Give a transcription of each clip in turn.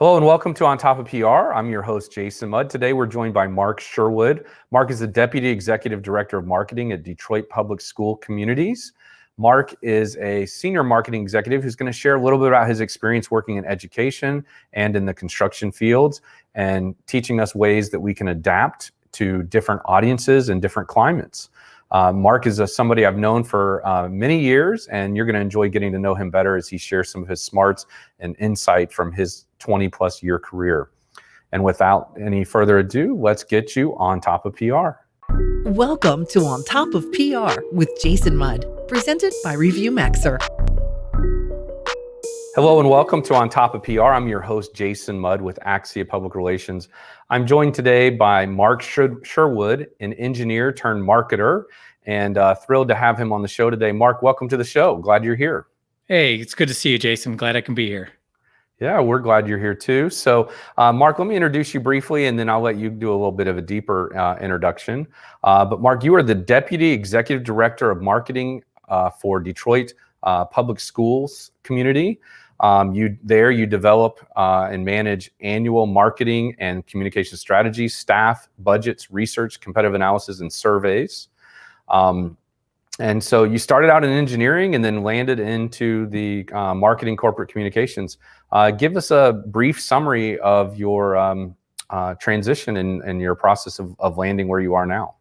Hello and welcome to On Top of PR. I'm your host, Jason Mudd. Today we're joined by Mark Sherwood. Mark is the Deputy Executive Director of Marketing at Detroit Public School Communities. Mark is a senior marketing executive who's going to share a little bit about his experience working in education and in the construction fields and teaching us ways that we can adapt to different audiences and different climates. Mark is somebody I've known for many years, and you're going to enjoy getting to know him better as he shares some of his smarts and insight from his 20-plus year career. And without any further ado, let's get you on top of PR. Welcome to On Top of PR with Jason Mudd, presented by Review Maxer. Hello and welcome to On Top of PR. I'm your host, Jason Mudd with Axia Public Relations. I'm joined today by Mark Sherwood, an engineer turned marketer, and thrilled to have him on the show today. Mark, welcome to the show. Glad you're here. Hey, it's good to see you, Jason. Glad I can be here. Yeah, we're glad you're here too. So, Mark, let me introduce you briefly, and then I'll let you do a little bit of a deeper introduction. But Mark, you are the Deputy Executive Director of Marketing for Detroit Public Schools Community. You develop and manage annual marketing and communication strategies, staff, budgets, research, competitive analysis, and surveys. And so you started out in engineering and then landed into the marketing corporate communications. Give us a brief summary of your transition and your process of landing where you are now.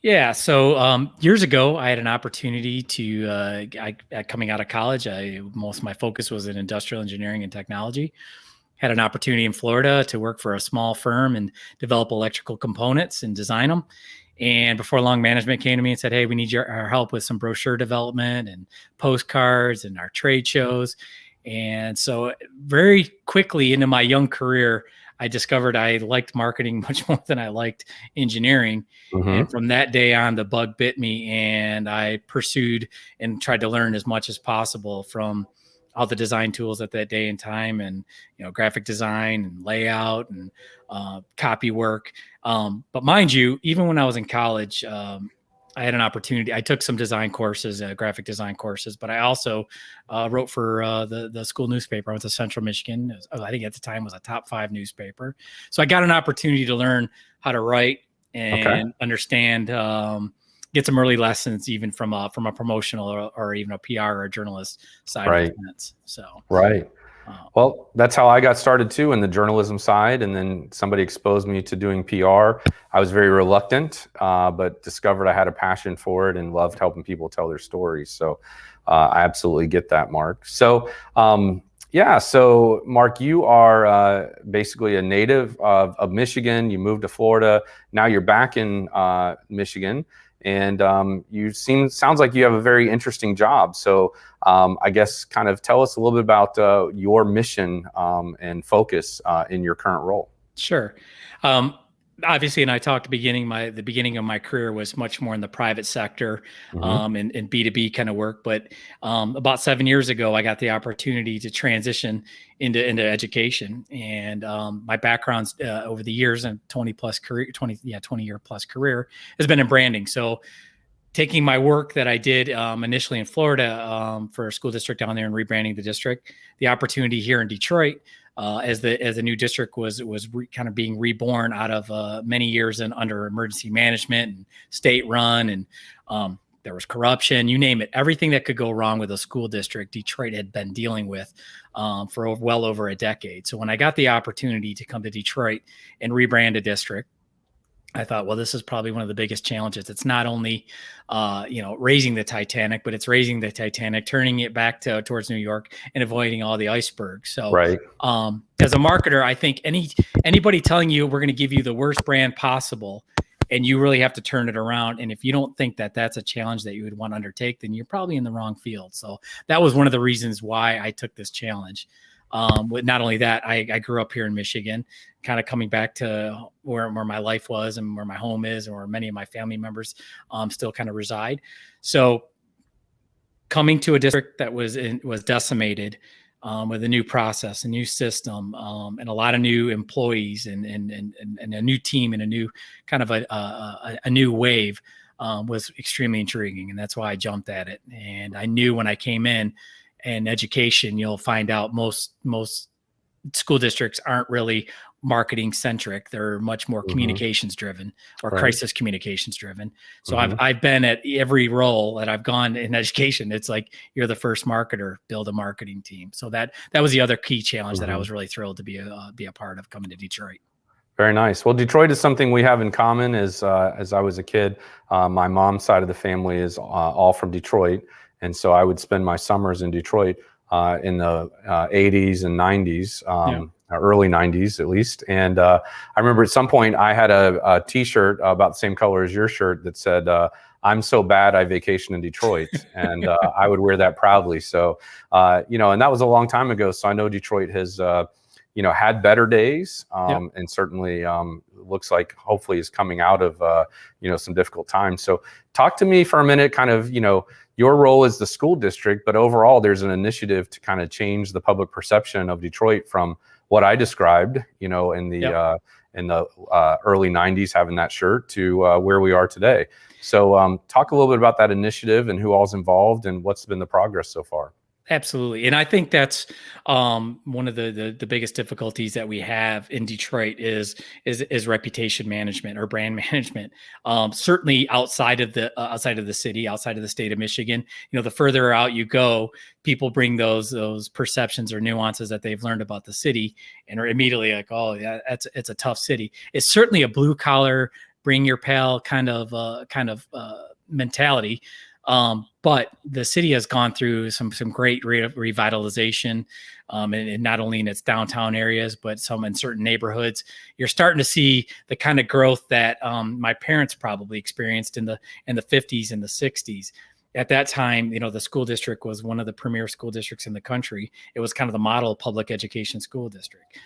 Yeah, so years ago, I had an opportunity to, coming out of college, most of my focus was in industrial engineering and technology. Had an opportunity in Florida to work for a small firm and develop electrical components and design them. And before long, management came to me and said, hey, we need our help with some brochure development and postcards and our trade shows. And so very quickly into my young career, I discovered I liked marketing much more than I liked engineering. Mm-hmm. And from that day on, the bug bit me, and I pursued and tried to learn as much as possible from all the design tools at that day and time, and graphic design and layout and copy work. But mind you, even when I was in college, I had an opportunity. I took some design courses, graphic design courses, but I also wrote for the school newspaper. I went to Central Michigan. I think at the time was a top 5 newspaper. So I got an opportunity to learn how to write and understand, get some early lessons even from a promotional or even a PR or a journalist side of things. So well, that's how I got started too, in the journalism side, and then somebody exposed me to doing PR. I was very reluctant, but discovered I had a passion for it and loved helping people tell their stories. So I absolutely get that, Mark. So so Mark, you are basically a native of Michigan. You moved to Florida. Now you're back in Michigan. And sounds like you have a very interesting job. So I guess kind of tell us a little bit about your mission and focus in your current role. Sure. Obviously, and I talked the beginning of my career was much more in the private sector, mm-hmm. and B2B kind of work. But about 7 years ago, I got the opportunity to transition into education. And my background over the years and 20 year plus career has been in branding. So taking my work that I did initially in Florida for a school district down there and rebranding the district, the opportunity here in Detroit, as the new district was kind of being reborn out of many years under emergency management and state run, and there was corruption, you name it, everything that could go wrong with a school district, Detroit had been dealing with for well over a decade. So when I got the opportunity to come to Detroit and rebrand a district, I thought, well, this is probably one of the biggest challenges. It's not only, raising the Titanic, but it's raising the Titanic, turning it back towards New York and avoiding all the icebergs. So as a marketer, I think anybody telling you we're going to give you the worst brand possible, and you really have to turn it around. And if you don't think that that's a challenge that you would want to undertake, then you're probably in the wrong field. So that was one of the reasons why I took this challenge. With not only that, I grew up here in Michigan, kind of coming back to where my life was and where my home is, and where many of my family members still kind of reside. So coming to a district that was decimated with a new process, a new system, and a lot of new employees and a new team and a new kind of a new wave was extremely intriguing. And that's why I jumped at it. And I knew when I came in education, you'll find out most school districts aren't really marketing centric. They're much more communications driven or crisis communications driven. So I've been at every role that I've gone in education. It's like, you're the first marketer, build a marketing team. So that was the other key challenge that I was really thrilled to be a part of coming to Detroit. Very nice. Well, Detroit is something we have in common. As I was a kid, my mom's side of the family is all from Detroit. And so I would spend my summers in Detroit in the 80s and 90s, early 90s at least. And I remember at some point I had a t-shirt about the same color as your shirt that said, "I'm so bad I vacation in Detroit." And I would wear that proudly. So, and that was a long time ago. So I know Detroit has had better days, and certainly looks like hopefully is coming out of some difficult times. So talk to me for a minute, kind of your role as the school district, but overall there's an initiative to kind of change the public perception of Detroit from what I described, in the early 90s having that shirt to where we are today. So talk a little bit about that initiative and who all's involved and what's been the progress so far. Absolutely. And I think that's one of the biggest difficulties that we have in Detroit is reputation management or brand management. Certainly outside of the city, outside of the state of Michigan, the further out you go, people bring those perceptions or nuances that they've learned about the city and are immediately like, oh yeah, it's a tough city. It's certainly a blue collar, bring your pal kind of mentality. But the city has gone through some great revitalization, and not only in its downtown areas, but some in certain neighborhoods. You're starting to see the kind of growth that my parents probably experienced in the 50s and the 60s. At that time, the school district was one of the premier school districts in the country. It was kind of the model public education school district.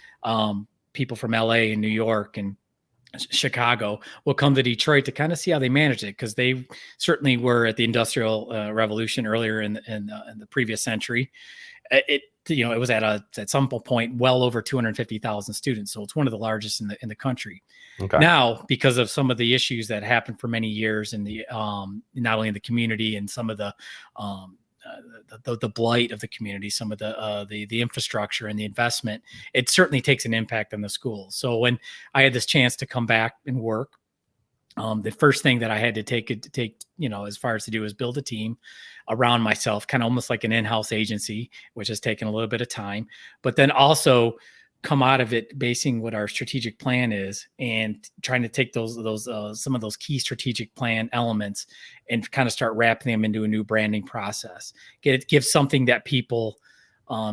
People from LA and New York and Chicago will come to Detroit to kind of see how they managed it, because they certainly were at the Industrial Revolution earlier in the previous century. It was at some point well over 250,000 students, so it's one of the largest in the country. Okay. Now, because of some of the issues that happened for many years in the not only in the community and some of the blight of the community, some of the infrastructure and the investment, it certainly takes an impact on the schools. So when I had this chance to come back and work, the first thing that I had to take as far as to do is build a team around myself, kind of almost like an in-house agency, which has taken a little bit of time, but then also come out of it basing what our strategic plan is and trying to take those some of those key strategic plan elements and kind of start wrapping them into a new branding process. Give something that people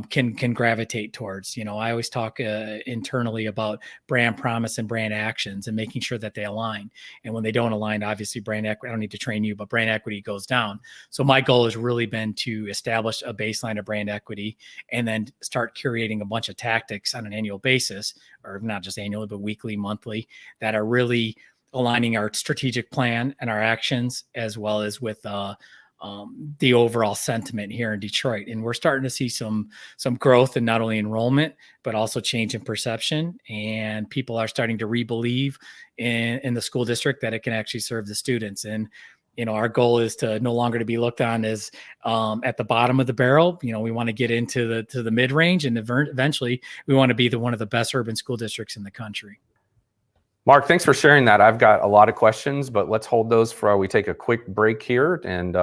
can gravitate towards. I always talk internally about brand promise and brand actions and making sure that they align. And when they don't align, obviously brand equity, I don't need to train you, but brand equity goes down. So my goal has really been to establish a baseline of brand equity and then start curating a bunch of tactics on an annual basis, or not just annually, but weekly, monthly, that are really aligning our strategic plan and our actions, as well as with the overall sentiment here in Detroit. And we're starting to see some growth in not only enrollment, but also change in perception. And people are starting to re-believe in the school district that it can actually serve the students. And, our goal is to no longer to be looked on as at the bottom of the barrel. We want to get into the mid-range, and eventually we want to be one of the best urban school districts in the country. Mark, thanks for sharing that. I've got a lot of questions, but let's hold those for we take a quick break here, and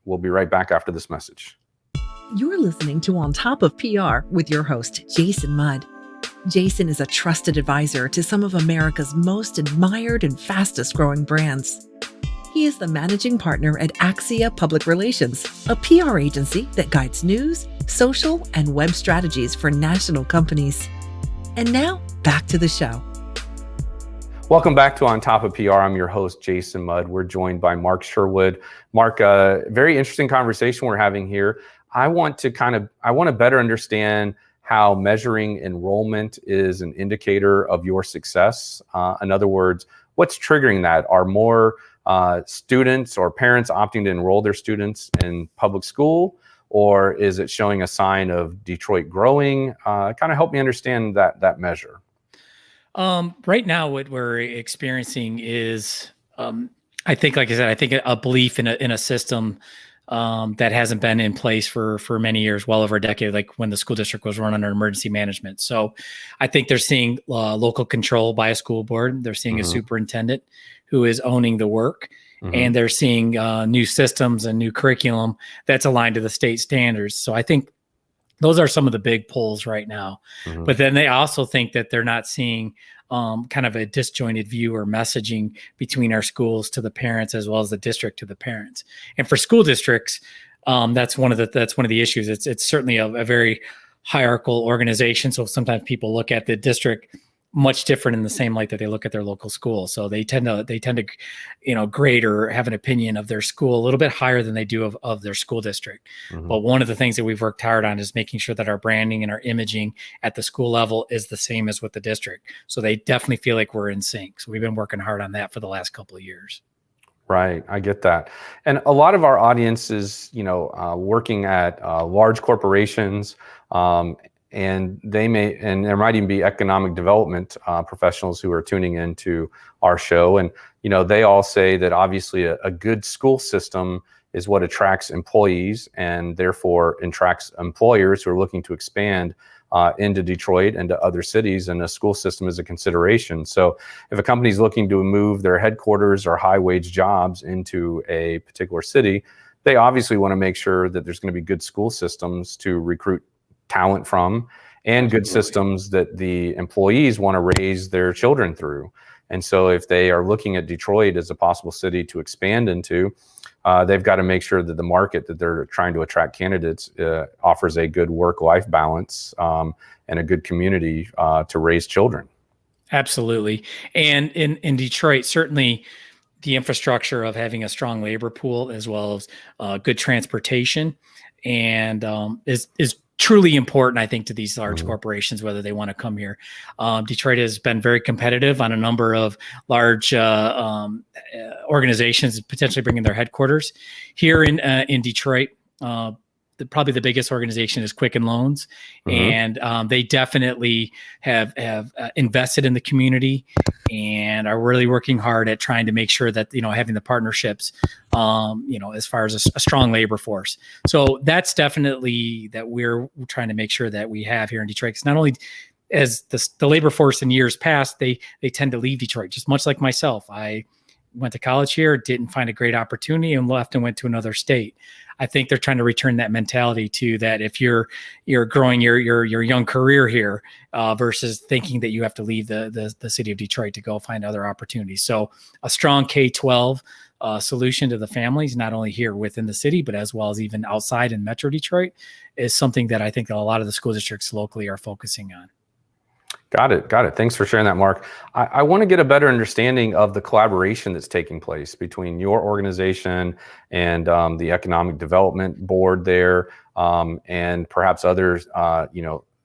we'll be right back after this message. You're listening to On Top of PR with your host, Jason Mudd. Jason is a trusted advisor to some of America's most admired and fastest growing brands. He is the managing partner at Axia Public Relations, a PR agency that guides news, social, and web strategies for national companies. And now, back to the show. Welcome back to On Top of PR. I'm your host, Jason Mudd. We're joined by Mark Sherwood. Mark, very interesting conversation we're having here. I want to better understand how measuring enrollment is an indicator of your success. In other words, what's triggering that? Are more students or parents opting to enroll their students in public school, or is it showing a sign of Detroit growing? Kind of help me understand that measure. Right now, what we're experiencing is, I think, like I said, I think a belief in a system that hasn't been in place for many years, well over a decade, like when the school district was run under emergency management. So I think they're seeing local control by a school board. They're seeing a superintendent who is owning the work. And they're seeing new systems and new curriculum that's aligned to the state standards. So I think those are some of the big pulls right now. But then they also think that they're not seeing kind of a disjointed view or messaging between our schools to the parents as well as the district to the parents. And for school districts, that's one of the issues. It's certainly a very hierarchical organization. So sometimes people look at the district much different in the same light that they look at their local school. So they tend to, grade or have an opinion of their school a little bit higher than they do of their school district. But one of the things that we've worked hard on is making sure that our branding and our imaging at the school level is the same as with the district. So they definitely feel like we're in sync. So we've been working hard on that for the last couple of years. Right. I get that. And a lot of our audience is, working at large corporations, and there might even be economic development professionals who are tuning into our show. And, they all say that obviously a good school system is what attracts employees and therefore attracts employers who are looking to expand into Detroit and to other cities, and a school system is a consideration. So if a company is looking to move their headquarters or high wage jobs into a particular city, they obviously want to make sure that there's going to be good school systems to recruit talent from, and good systems that the employees want to raise their children through. And so if they are looking at Detroit as a possible city to expand into, they've got to make sure that the market that they're trying to attract candidates offers a good work-life balance and a good community to raise children. Absolutely. And in Detroit, certainly the infrastructure of having a strong labor pool as well as good transportation and is truly important, I think, to these large corporations, whether they want to come here. Detroit has been very competitive on a number of large organizations potentially bringing their headquarters here in Detroit. Probably the biggest organization is Quicken Loans, and they definitely have invested in the community and are really working hard at trying to make sure that having the partnerships, as far as a strong labor force. So that's definitely that we're trying to make sure that we have here in Detroit. Because not only as the labor force in years past, they tend to leave Detroit, just much like myself. I went to college here, didn't find a great opportunity, and left and went to another state. I think they're trying to return that mentality to that if you're growing your young career here versus thinking that you have to leave the city of Detroit to go find other opportunities. So a strong K-12 solution to the families, not only here within the city, but as well as even outside in Metro Detroit, is something that I think a lot of the school districts locally are focusing on. Got it. Thanks for sharing that, Mark. I want to get a better understanding of the collaboration that's taking place between your organization and the Economic Development Board there, and perhaps other,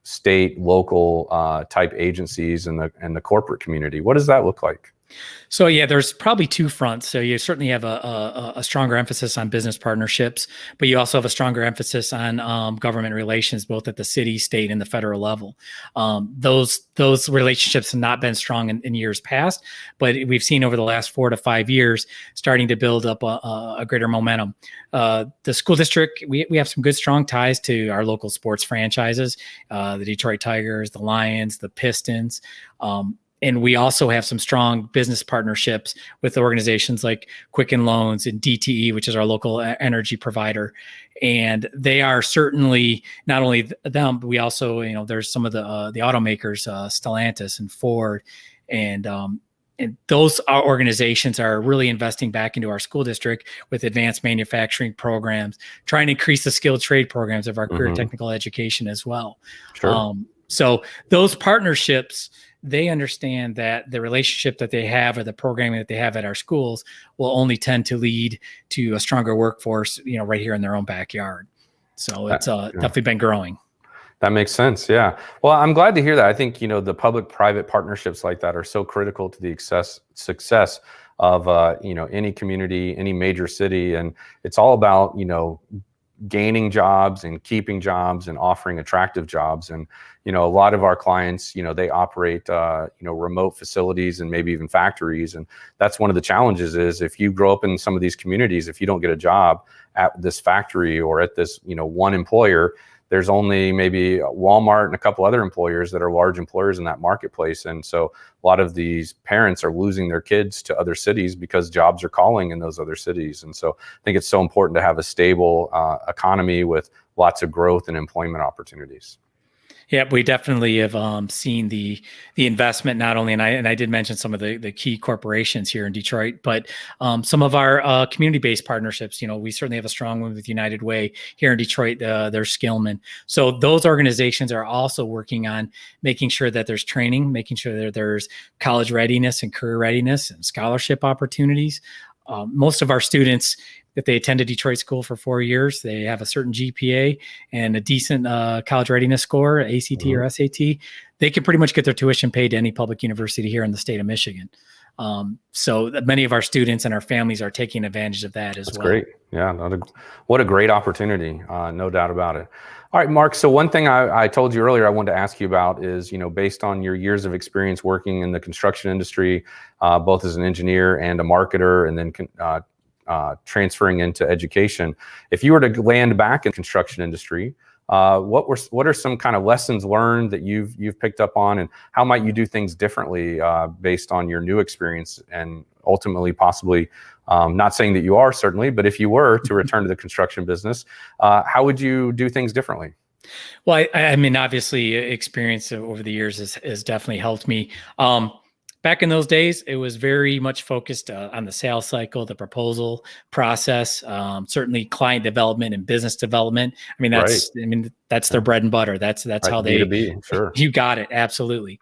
state, local type agencies and the corporate community. What does that look like? So yeah, there's probably two fronts. So you certainly have a stronger emphasis on business partnerships, but you also have a stronger emphasis on government relations, both at the city, state, and the federal level. Those relationships have not been strong in years past, but we've seen over the last 4 to 5 years starting to build up a greater momentum. The school district, we have some good, strong ties to our local sports franchises, the Detroit Tigers, the Lions, the Pistons. And we also have some strong business partnerships with organizations like Quicken Loans and DTE, which is our local energy provider. And they are certainly not only them, but we also, there's some of the automakers, Stellantis and Ford, and those organizations are really investing back into our school district with advanced manufacturing programs, trying to increase the skilled trade programs of our career technical education as well. Sure. So those partnerships, they understand that the relationship that they have or the programming that they have at our schools will only tend to lead to a stronger workforce, right here in their own backyard. So it's definitely been growing. That makes sense. Yeah. Well, I'm glad to hear that. I think, the public-private partnerships like that are so critical to the success of, any community, any major city. And it's all about, gaining jobs and keeping jobs and offering attractive jobs. And, a lot of our clients, they operate, remote facilities and maybe even factories. And that's one of the challenges is if you grow up in some of these communities, if you don't get a job at this factory or at this, one employer, there's only maybe Walmart and a couple other employers that are large employers in that marketplace. And so a lot of these parents are losing their kids to other cities because jobs are calling in those other cities. And so I think it's so important to have a stable economy with lots of growth and employment opportunities. Yeah, we definitely have seen the investment not only, and I did mention some of the key corporations here in Detroit, but some of our community-based partnerships. We certainly have a strong one with United Way here in Detroit. There's Skillman. So those organizations are also working on making sure that there's training, making sure that there's college readiness and career readiness and scholarship opportunities. Most of our students, if they attended Detroit school for 4 years, they have a certain GPA and a decent college readiness score, ACT or SAT, they can pretty much get their tuition paid to any public university here in the state of Michigan. So many of our students and our families are taking advantage of that as well. That's great. Yeah. What a great opportunity. No doubt about it. All right, Mark. So one thing I told you earlier I wanted to ask you about is, based on your years of experience working in the construction industry, both as an engineer and a marketer, and then transferring into education, if you were to land back in the construction industry, what are some kind of lessons learned that you've picked up on, and how might you do things differently based on your new experience, and ultimately possibly, not saying that you are certainly, but if you were to return to the construction business, how would you do things differently? Well, I mean, obviously experience over the years has definitely helped me. Back in those days, it was very much focused on the sales cycle, the proposal process, certainly client development and business development. I mean, that's their bread and butter. That's how they B2B, sure. You got it. Absolutely.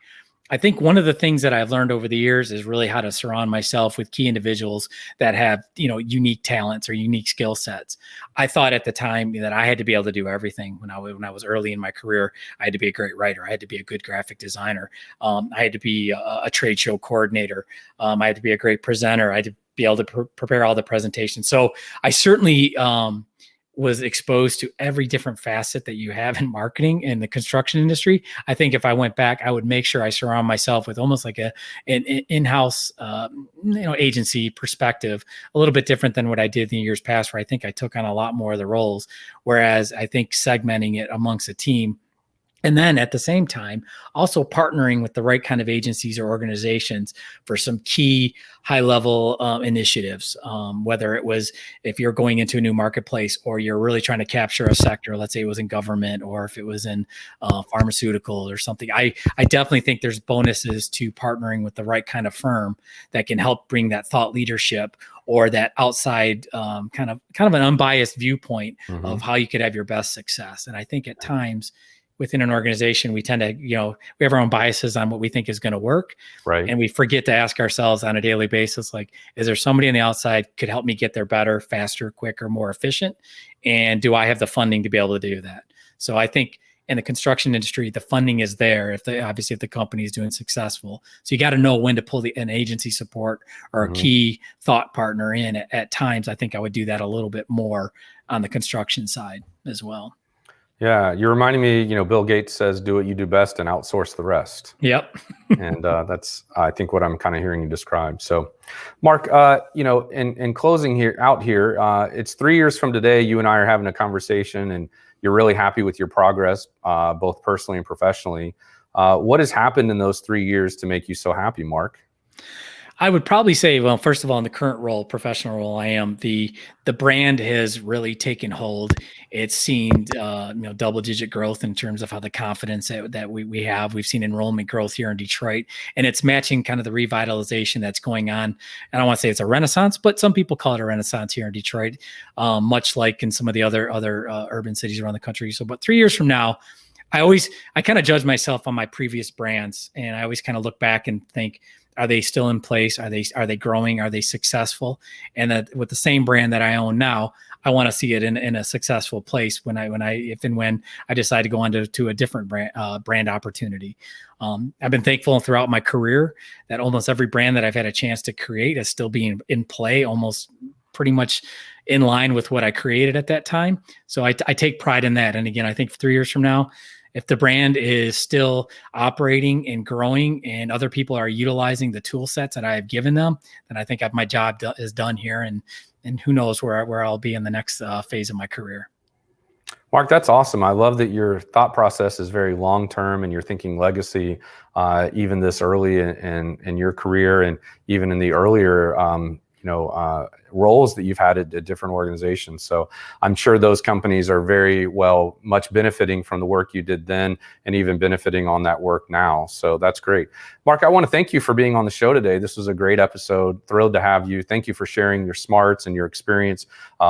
I think one of the things that I've learned over the years is really how to surround myself with key individuals that have, unique talents or unique skill sets. I thought at the time that I had to be able to do everything. When I was early in my career, I had to be a great writer. I had to be a good graphic designer. I had to be a trade show coordinator. I had to be a great presenter. I had to be able to prepare all the presentations. So I certainly, was exposed to every different facet that you have in marketing in the construction industry. I think if I went back, I would make sure I surround myself with almost like an in-house, agency perspective, a little bit different than what I did in the years past, where I think I took on a lot more of the roles. Whereas I think segmenting it amongst a team, and then at the same time, also partnering with the right kind of agencies or organizations for some key high-level initiatives, whether it was if you're going into a new marketplace or you're really trying to capture a sector, let's say it was in government or if it was in pharmaceutical or something. I definitely think there's bonuses to partnering with the right kind of firm that can help bring that thought leadership or that outside kind of an unbiased viewpoint of how you could have your best success. And I think at times, within an organization, we tend to, we have our own biases on what we think is going to work. Right. And we forget to ask ourselves on a daily basis, like, is there somebody on the outside could help me get there better, faster, quicker, more efficient? And do I have the funding to be able to do that? So I think in the construction industry, the funding is there if the company is doing successful. So you got to know when to pull an agency support or a key thought partner in. At times, I think I would do that a little bit more on the construction side as well. Yeah, you're reminding me, Bill Gates says, do what you do best and outsource the rest. Yep. And that's, I think, what I'm kind of hearing you describe. So, Mark, in closing here, it's 3 years from today, you and I are having a conversation and you're really happy with your progress, both personally and professionally. What has happened in those 3 years to make you so happy, Mark? I would probably say, well, first of all, in the current role, professional role I am, the brand has really taken hold. It's seen, double-digit growth in terms of how the confidence that we have. We've seen enrollment growth here in Detroit, and it's matching kind of the revitalization that's going on. I don't want to say it's a renaissance, but some people call it a renaissance here in Detroit, much like in some of the other urban cities around the country. So, but 3 years from now, I kind of judge myself on my previous brands, and I always kind of look back and think, are they still in place? Are they growing? Are they successful? And that with the same brand that I own now, I want to see it in a successful place when I decide to go on to a different brand opportunity. I've been thankful throughout my career that almost every brand that I've had a chance to create is still being in play almost pretty much in line with what I created at that time. So I take pride in that. And again, I think 3 years from now, if the brand is still operating and growing and other people are utilizing the tool sets that I have given them, then I think my job is done here. And who knows where I'll be in the next phase of my career. Mark, that's awesome. I love that your thought process is very long-term and you're thinking legacy, even this early in your career and even in the earlier, roles that you've had at different organizations. So I'm sure those companies are very much benefiting from the work you did then and even benefiting on that work now. So that's great. Mark, I want to thank you for being on the show today. This was a great episode. Thrilled to have you. Thank you for sharing your smarts and your experience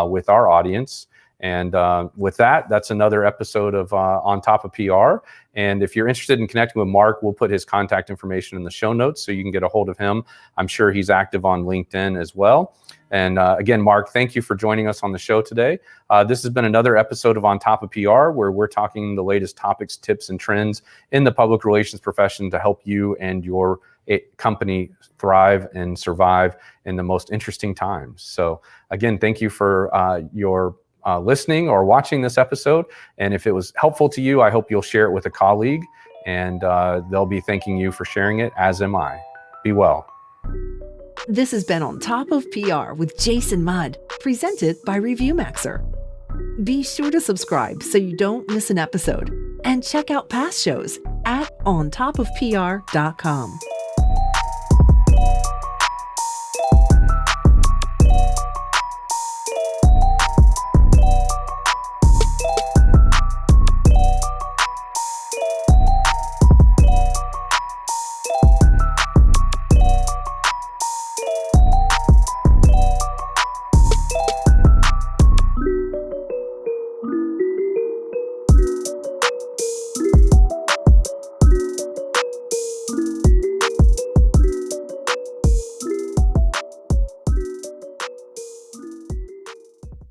with our audience. And with that, that's another episode of On Top of PR. And if you're interested in connecting with Mark, we'll put his contact information in the show notes so you can get a hold of him. I'm sure he's active on LinkedIn as well. And again, Mark, thank you for joining us on the show today. This has been another episode of On Top of PR, where we're talking the latest topics, tips, and trends in the public relations profession to help you and your company thrive and survive in the most interesting times. So again, thank you for your listening or watching this episode. And if it was helpful to you, I hope you'll share it with a colleague, and they'll be thanking you for sharing it, as am I. Be well. This has been On Top of PR with Jason Mudd, presented by ReviewMaxer. Be sure to subscribe so you don't miss an episode, and check out past shows at ontopofpr.com.